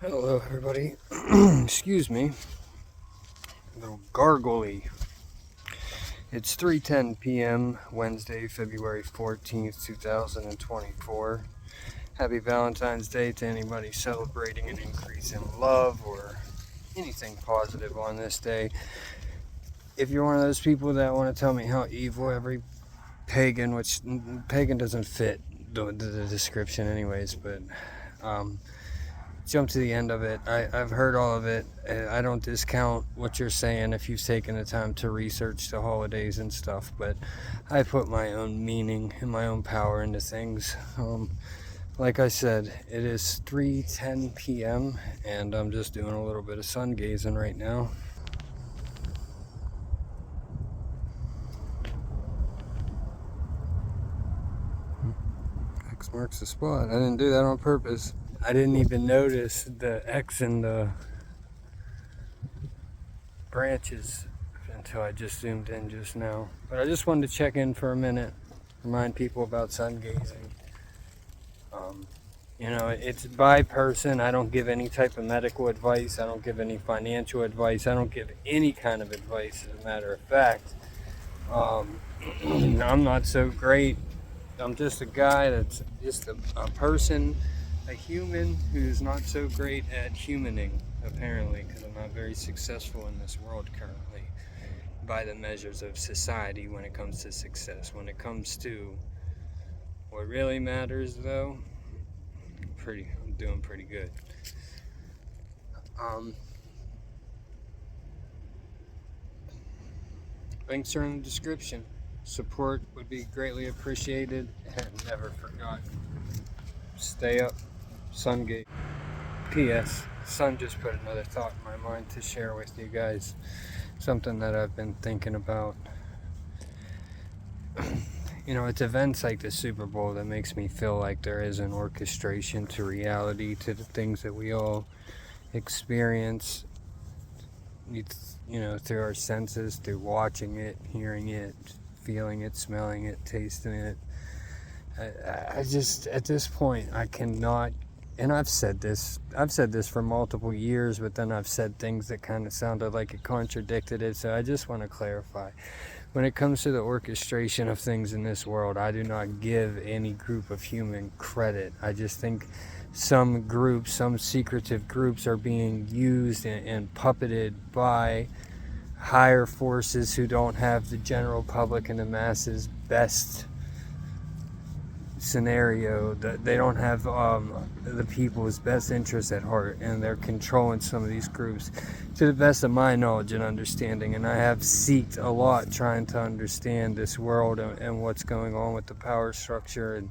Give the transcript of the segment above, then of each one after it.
Hello, everybody. Excuse me. A little gargly. It's 3:10 p.m. Wednesday, February 14th, 2024. Happy Valentine's Day to anybody celebrating an increase in love or anything positive on this day. If you're one of those people that want to tell me how evil every pagan, which pagan doesn't fit the description anyways, but jump to the end of it. I've heard all of it. I don't discount what you're saying if you've taken the time to research the holidays and stuff, but I put my own meaning and my own power into things. Like I said, it is 3:10 p.m. and I'm just doing a little bit of sun gazing right now. X marks the spot. I didn't do that on purpose. I didn't even notice the X in the branches until I just zoomed in just now. But I just wanted to check in for a minute, remind people about sun gazing. It's by person. I don't give any type of medical advice. I don't give any financial advice. I don't give any kind of advice, as a matter of fact. I'm not so great. I'm just a guy that's just a person, a human who's not so great at humaning, apparently, because I'm not very successful in this world currently by the measures of society when it comes to success. When it comes to what really matters, though, I'm doing pretty good. Links are in the description. Support would be greatly appreciated and never forgotten. Stay up, Sungate. P.S. Sun just put another thought in my mind to share with you guys. Something that I've been thinking about. It's events like the Super Bowl that makes me feel like there is an orchestration to reality, to the things that we all experience, through our senses, through watching it, hearing it, feeling it, smelling it, tasting it. I just, at this point, I cannot, and I've said this for multiple years, but then I've said things that kind of sounded like it contradicted it, so I just want to clarify. When it comes to the orchestration of things in this world, I do not give any group of human credit. I just think some groups, some secretive groups are being used and puppeted by higher forces who don't have the general public and the masses best scenario, that they don't have the people's best interests at heart, and they're controlling some of these groups to the best of my knowledge and understanding. And I have seeked a lot trying to understand this world and what's going on with the power structure and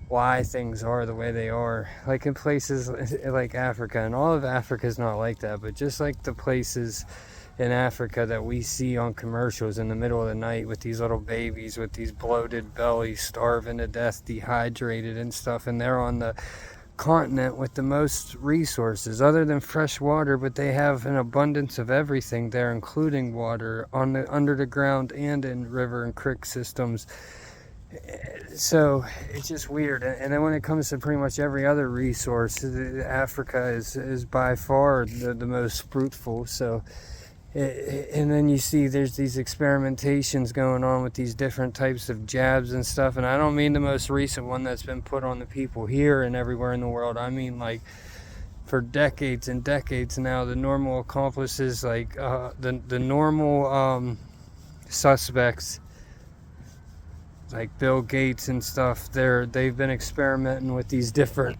why things are the way they are, like in places like Africa. And all of Africa is not like that, but just like the places in Africa that we see on commercials in the middle of the night with these little babies with these bloated bellies, starving to death, dehydrated and stuff, and they're on the continent with the most resources other than fresh water, but they have an abundance of everything there, including water under the ground and in river and creek systems. So it's just weird. And then when it comes to pretty much every other resource, Africa is by far the most fruitful. So and then you see there's these experimentations going on with these different types of jabs and stuff, and I don't mean the most recent one that's been put on the people here and everywhere in the world. I mean, like, for decades and decades now, the normal accomplices, like the normal suspects, like Bill Gates and stuff, they've been experimenting with these different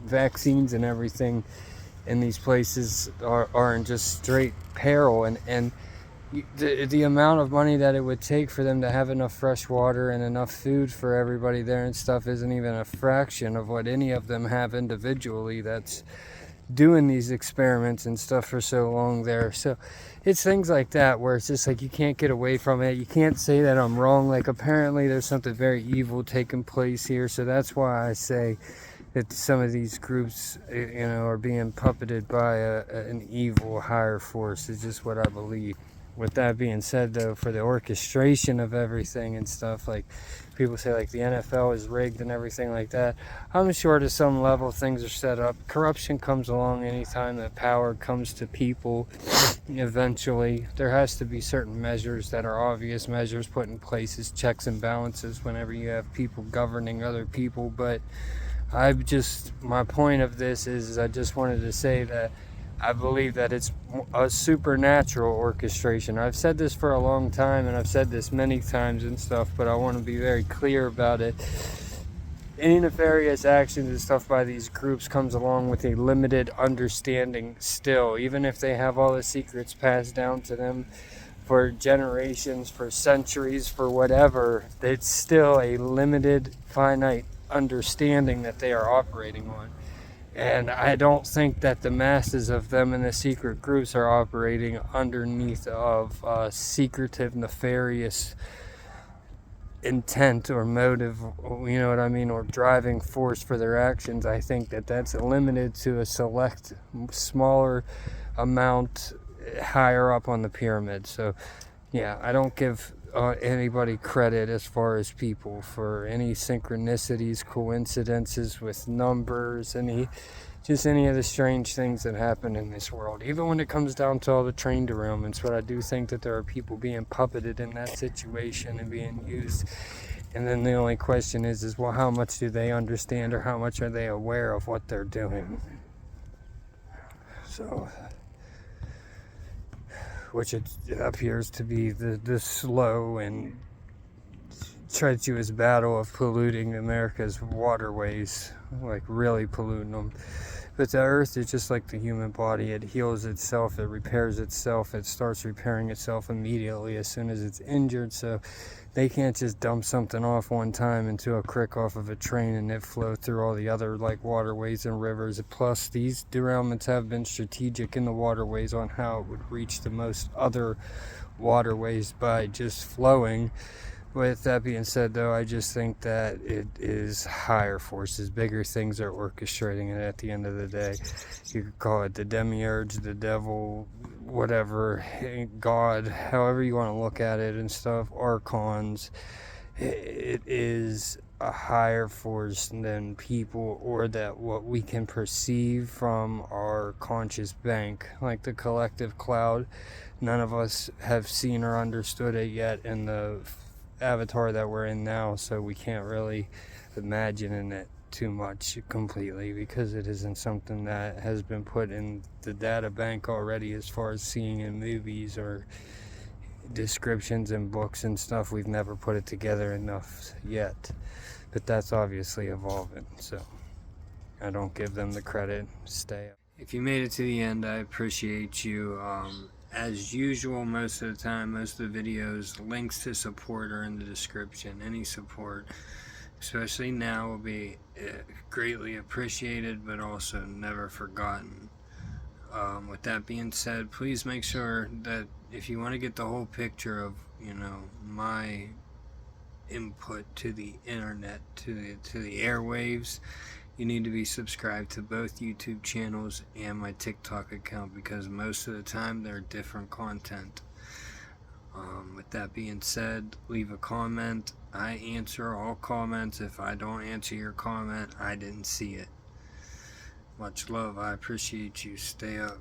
vaccines and everything, and these places are in just straight peril, and the amount of money that it would take for them to have enough fresh water and enough food for everybody there and stuff isn't even a fraction of what any of them have individually that's doing these experiments and stuff for so long there. So it's things like that where it's just like you can't get away from it. You can't say that I'm wrong. Like, apparently there's something very evil taking place here, so that's why I say that some of these groups, are being puppeted by an evil higher force. Is just what I believe. with that being said, though, for the orchestration of everything and stuff, like people say like the NFL is rigged and everything like that, I'm sure to some level things are set up. Corruption comes along anytime that power comes to people. Eventually there has to be certain measures that are obvious measures put in place as checks and balances whenever you have people governing other people. But my point of this is I just wanted to say that I believe that it's a supernatural orchestration. I've said this for a long time, and I've said this many times and stuff, but I want to be very clear about it. Any nefarious actions and stuff by these groups comes along with a limited understanding still. Even if they have all the secrets passed down to them for generations, for centuries, for whatever, it's still a limited, finite understanding that they are operating on. And I don't think that the masses of them in the secret groups are operating underneath of secretive, nefarious intent or motive, you know what I mean, or driving force for their actions. I think that that's limited to a select, smaller amount higher up on the pyramid. So, yeah, I don't give anybody credit as far as people for any synchronicities, coincidences with numbers, any of the strange things that happen in this world. Even when it comes down to all the train derailments, but I do think that there are people being puppeted in that situation and being used. And then the only question is well, how much do they understand, or how much are they aware of what they're doing? So, which it appears to be the slow and treacherous battle of polluting America's waterways, like really polluting them. But the earth is just like the human body. It heals itself, it repairs itself, it starts repairing itself immediately as soon as it's injured. So they can't just dump something off one time into a creek off of a train and it flow through all the other like waterways and rivers. Plus, these derailments have been strategic in the waterways on how it would reach the most other waterways by just flowing. With that being said, though, I just think that it is higher forces, bigger things are orchestrating it at the end of the day. You could call it the demiurge, the devil, whatever, God, however you want to look at it and stuff, archons. It is a higher force than people, or that what we can perceive from our conscious bank, like the collective cloud. None of us have seen or understood it yet in the avatar that we're in now, so we can't really imagine in it too much completely, because it isn't something that has been put in the data bank already as far as seeing in movies or descriptions in books and stuff. We've never put it together enough yet, but that's obviously evolving, so I don't give them the credit. Stay up. If you made it to the end, I appreciate you. As usual, most of the time, most of the videos, links to support are in the description. Any support, especially now, will be greatly appreciated, but also never forgotten. With that being said, please make sure that if you want to get the whole picture of, my input to the internet, to the airwaves, you need to be subscribed to both YouTube channels and my TikTok account, because most of the time they're different content. With that being said, leave a comment. I answer all comments. If I don't answer your comment, I didn't see it. Much love. I appreciate you. Stay up.